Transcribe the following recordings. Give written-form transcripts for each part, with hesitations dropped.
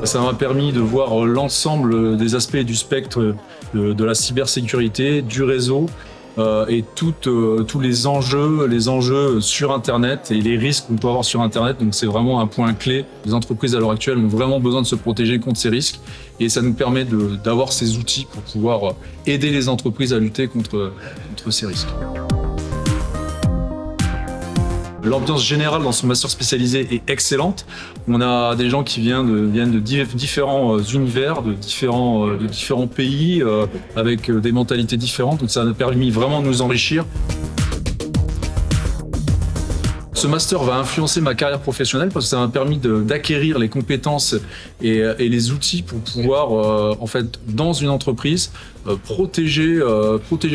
Ça m'a permis de voir l'ensemble des aspects du spectre de la cybersécurité, du réseau et tous les enjeux sur Internet et les risques qu'on peut avoir sur Internet. Donc c'est vraiment un point clé. Les entreprises à l'heure actuelle ont vraiment besoin de se protéger contre ces risques et ça nous permet d'avoir ces outils pour pouvoir aider les entreprises à lutter contre ces risques. L'ambiance générale dans ce master spécialisé est excellente. On a des gens qui viennent de différents univers, de différents pays, avec des mentalités différentes. Donc ça a permis vraiment de nous enrichir. Ce master va influencer ma carrière professionnelle parce que ça m'a permis d'acquérir les compétences et les outils pour pouvoir, en fait, dans une entreprise, protéger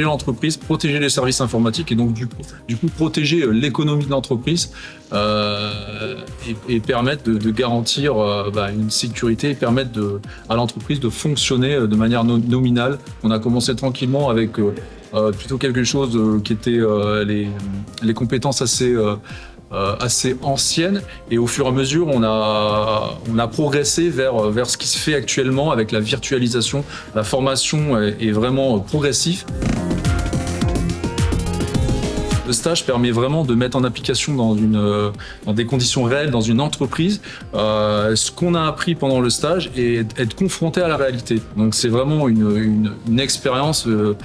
l'entreprise, protéger les services informatiques et donc du coup protéger l'économie de l'entreprise et permettre de garantir une sécurité et permettre à l'entreprise de fonctionner de manière nominale. On a commencé tranquillement avec plutôt quelque chose qui était les compétences assez anciennes et au fur et à mesure on a progressé vers ce qui se fait actuellement avec la virtualisation. La formation est vraiment progressive. Le stage permet vraiment de mettre en application dans des conditions réelles dans une entreprise ce qu'on a appris pendant le stage et être confronté à la réalité. Donc c'est vraiment une expérience de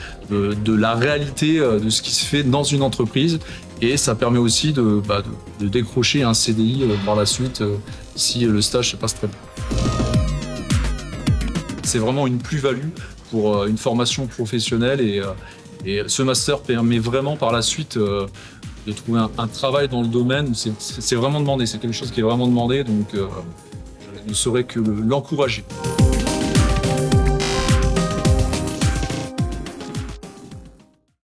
la réalité de ce qui se fait dans une entreprise et ça permet aussi de décrocher un CDI par la suite si le stage se passe très bien. C'est vraiment une plus-value pour une formation professionnelle et ce master permet vraiment par la suite de trouver un travail dans le domaine. C'est vraiment demandé, c'est quelque chose qui est vraiment demandé, donc je ne saurais que l'encourager.